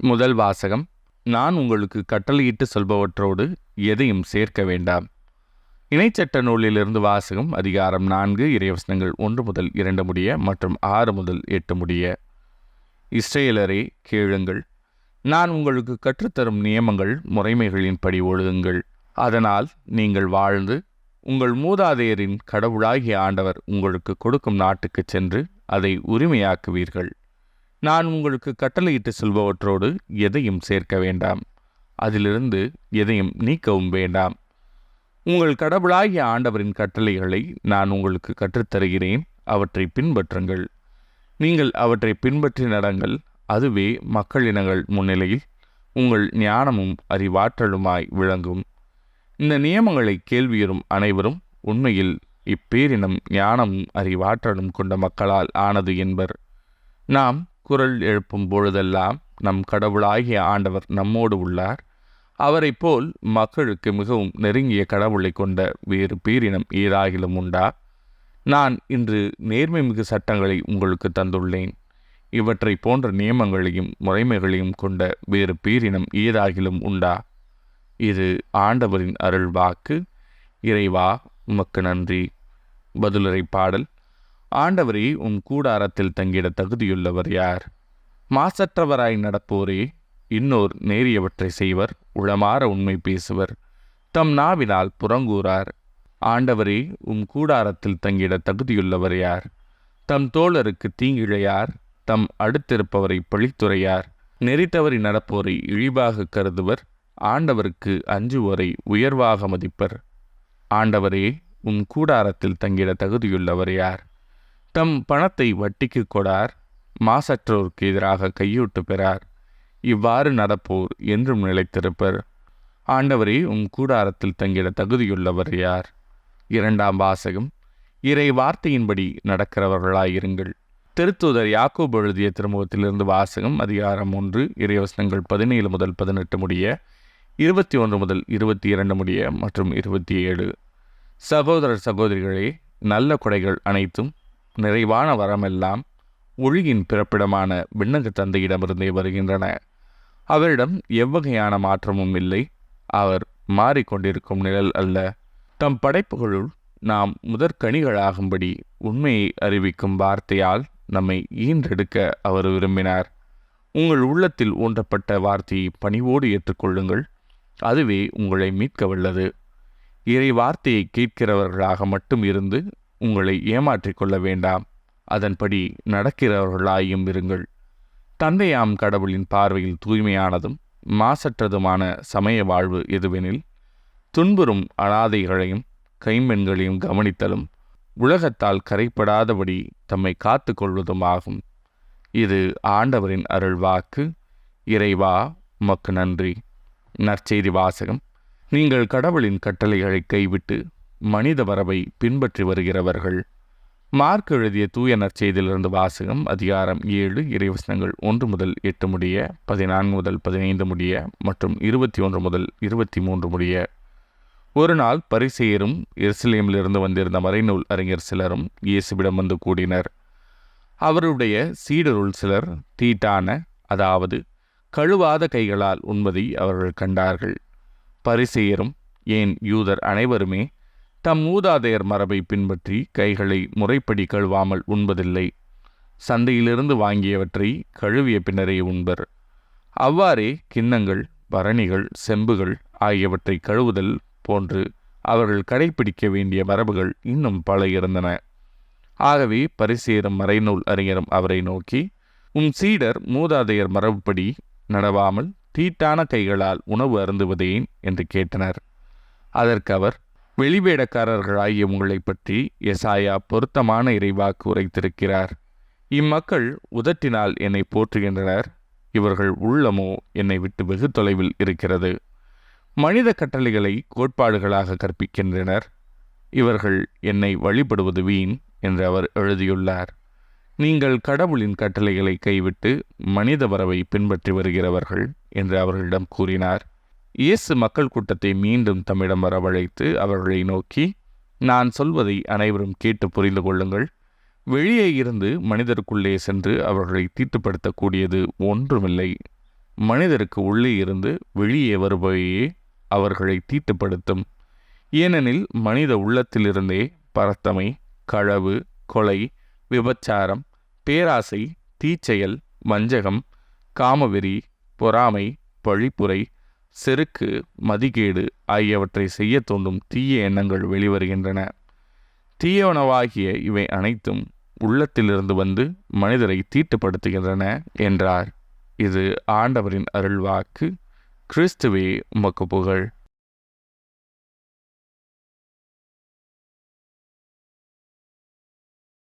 முதல் வாசகம். நான் உங்களுக்கு கட்டளையிட்டு சொல்பவற்றோடு எதையும் சேர்க்க வேண்டாம். இணைச்சட்ட நூலிலிருந்து வாசகம். அதிகாரம் 4, இறைவசனங்கள் 1 முதல் 2 முடிய மற்றும் 6 முதல் 8 முடிய. இஸ்ரேலரே, கேளுங்கள். நான் உங்களுக்கு கற்றுத்தரும் நியமங்கள் முறைமைகளின்படி ஒழுகுங்கள். அதனால் நீங்கள் வாழ்ந்து உங்கள் மூதாதையரின் கடவுளாகிய ஆண்டவர் உங்களுக்கு கொடுக்கும் நாட்டுக்குச் சென்று அதை உரிமையாக்குவீர்கள். நான் உங்களுக்கு கட்டளையிட்டு சொல்பவற்றோடு எதையும் சேர்க்க வேண்டாம், அதிலிருந்து எதையும் நீக்கவும் வேண்டாம். உங்கள் கடவுளாகிய ஆண்டவரின் கட்டளைகளை நான் உங்களுக்கு கற்றுத்தருகிறேன், அவற்றை பின்பற்றுங்கள். நீங்கள் அவற்றை பின்பற்றி நடங்கள், அதுவே மக்களினங்கள் முன்னிலையில் உங்கள் ஞானமும் அறிவாற்றலுமாய் விளங்கும். இந்த நியமங்களை கேள்வியுறும் அனைவரும் உண்மையில் இப்பேரினம் ஞானமும் அறிவாற்றலும் கொண்ட மக்களால் ஆனது என்பர். நாம் குரல் எழுப்பும் பொழுதெல்லாம் நம் கடவுளாகிய ஆண்டவர் நம்மோடு உள்ளார். அவரை போல் மக்களுக்கு மிகவும் நெருங்கிய கடவுளை கொண்ட வேறு பேரினம் ஏதாகிலும் உண்டா? நான் இன்று நேர்மை மிகு சட்டங்களை உங்களுக்கு தந்துள்ளேன். இவற்றை போன்ற நியமங்களையும் முறைமைகளையும் கொண்ட வேறு பேரினம் ஏதாகிலும் உண்டா? இது ஆண்டவரின் அருள் வாக்கு. இறைவா, உமக்கு நன்றி. பதிலுரை பாடல். ஆண்டவரே, உன் கூடாரத்தில் தங்கிட தகுதியுள்ளவர் யார்? மாசற்றவராய் நடப்போரே, இன்னோர் நேரியவற்றை செய்வர், உளமாற உண்மை பேசுவர், தம் நாவினால் புறங்கூறார். ஆண்டவரே, உம் கூடாரத்தில் தங்கிட தகுதியுள்ளவர் யார்? தம் தோழருக்கு தீங்கிழையார், தம் அடுத்திருப்பவரை பழித்துரையார். நெறித்தவறி நடப்போரை இழிவாக கருதுவர், ஆண்டவருக்கு அஞ்சுவோரை உயர்வாக மதிப்பர். ஆண்டவரே, உம் கூடாரத்தில் தங்கிட தகுதியுள்ளவர் யார்? தம் பணத்தை வட்டிக்கு கொடார், மாசற்றோருக்கு எதிராக கையூட்டு பெறார். இவ்வாறு நடப்போர் என்றும் நிலைத்திருப்பர். ஆண்டவரே, உம் கூடாரத்தில் தங்கிட தகுதியுள்ளவர் யார்? இரண்டாம் வாசகம். இறை வார்த்தையின்படி நடக்கிறவர்களாயிருங்கள். திருத்தூதர் யாக்கோபு எழுதிய திருமுகத்திலிருந்து வாசகம். அதிகாரம் 1, இறைவசனங்கள் 17 முதல் 18 முடிய, 21 முதல் 22 முடிய மற்றும் 27. சகோதரர் சகோதரிகளே, நல்ல கொடைகள் அனைத்தும் நிறைவான வரமெல்லாம் ஒழுகின் பிறப்பிடமான விண்ணக தந்தையிடமிருந்தே வருகின்றன. அவரிடம் எவ்வகையான மாற்றமும் இல்லை. அவர் மாறிக்கொண்டிருக்கும் நிழல் அல்ல. தம் படைப்புகளுள் நாம் முதற்கனிகளாகும்படி உண்மையை அறிவிக்கும் வார்த்தையால் நம்மை ஈன்றெடுக்க அவர் விரும்பினார். உங்கள் உள்ளத்தில் ஊன்றப்பட்ட வார்த்தையை பணிவோடு ஏற்றுக்கொள்ளுங்கள், அதுவே உங்களை மீட்க வல்லது. இறை வார்த்தையை கேட்கிறவர்களாக மட்டும் இருந்து உங்களை ஏமாற்றிக் கொள்ள வேண்டாம், அதன்படி நடக்கிறவர்களாயும் இருங்கள். தந்தையாம் கடவுளின் பார்வையில் தூய்மையானதும் மாசற்றதுமான சமய வாழ்வு எதுவெனில், துன்புறும் அனாதைகளையும் கைம்பெண்களையும் கவனித்தலும் உலகத்தால் கரைப்படாதபடி தம்மை காத்து கொள்வதுமாகும். இது ஆண்டவரின் அருள் வாக்கு. இறைவா, உமக்கு நன்றி. நற்செய்தி வாசகம். நீங்கள் கடவுளின் கட்டளைகளை கைவிட்டு மனித மரபை பின்பற்றி வருகிறவர்கள். மார்க் எழுதிய தூய நற்செய்தியிலிருந்து வாசகம். அதிகாரம் 7, இறைவசனங்கள் 1 முதல் 8 முடிய, 14 முதல் 15 முடிய மற்றும் 21 முதல் 23 முடிய. ஒரு நாள் பரிசேயரும் எருசலேமிலிருந்து வந்திருந்த மறைநூல் அறிஞர் சிலரும் இயேசுவிடம் வந்து கூடினர். அவருடைய சீடருள் சிலர் தீட்டான, அதாவது கழுவாத கைகளால் உண்பதை அவர்கள் கண்டார்கள். பரிசேயரும் ஏன் யூதர் அனைவருமே தம் மூதாதையர் மரபை பின்பற்றி கைகளை முறைப்படி கழுவாமல் உண்பதில்லை. சந்தையிலிருந்து வாங்கியவற்றை கழுவிய பின்னரே உண்பர். அவ்வாறே கிண்ணங்கள், பரணிகள், செம்புகள் ஆகியவற்றை கழுவுதல் போன்று அவர்கள் கடைப்பிடிக்க வேண்டிய மரபுகள் இன்னும் பல இருந்தன. ஆகவே பரிசேயரும் மறைநூல் அறிஞரும் அவரை நோக்கி, உம் சீடர் மூதாதையர் மரபுப்படி நடவாமல் தீட்டான கைகளால் உணவு அருந்துவதேன் என்று கேட்டனர். அதற்கு அவர், வெளிவேடக்காரர்களாகிய உங்களை பற்றி எசாயா பொருத்தமான இறைவாக்கு உரைத்திருக்கிறார். இம்மக்கள் உதட்டினால் என்னை போற்றுகின்றனர், இவர்கள் உள்ளமோ என்னை விட்டு வெகு தொலைவில் இருக்கிறது. மனித கட்டளைகளை கோட்பாடுகளாக கற்பிக்கின்றனர், இவர்கள் என்னை வழிபடுவது வீண் என்று அவர் எழுதியுள்ளார். நீங்கள் கடவுளின் கட்டளைகளை கைவிட்டு மனித மரபை பின்பற்றி வருகிறவர்கள் என்று அவர்களிடம் கூறினார். இயேசு மக்கள் கூட்டத்தை மீண்டும் தம்மிடம் வரவழைத்து அவர்களை நோக்கி, நான் சொல்வதை அனைவரும் கேட்டு புரிந்து கொள்ளுங்கள். வெளியே இருந்து மனிதருக்குள்ளே சென்று அவர்களை தீட்டுப்படுத்தக்கூடியது ஒன்றுமில்லை. மனிதருக்கு உள்ளே இருந்து வெளியே வருபவையே அவர்களை தீட்டுப்படுத்தும். ஏனெனில் மனித உள்ளத்திலிருந்தே பரத்தமை, களவு, கொலை, விபச்சாரம், பேராசை, தீச்செயல், வஞ்சகம், காமவெறி, பொறாமை, பழிப்புரை, செருக்கு, மதிகேடு ஆகியவற்றை செய்ய தோன்றும் தீய எண்ணங்கள் வெளிவருகின்றன. தீயவனவாகிய இவை அனைத்தும் உள்ளத்திலிருந்து வந்து மனிதரை தீட்டுப்படுத்துகின்றன என்றார். இது ஆண்டவரின் அருள்வாக்கு. கிறிஸ்துவே உமக்கு புகழ்.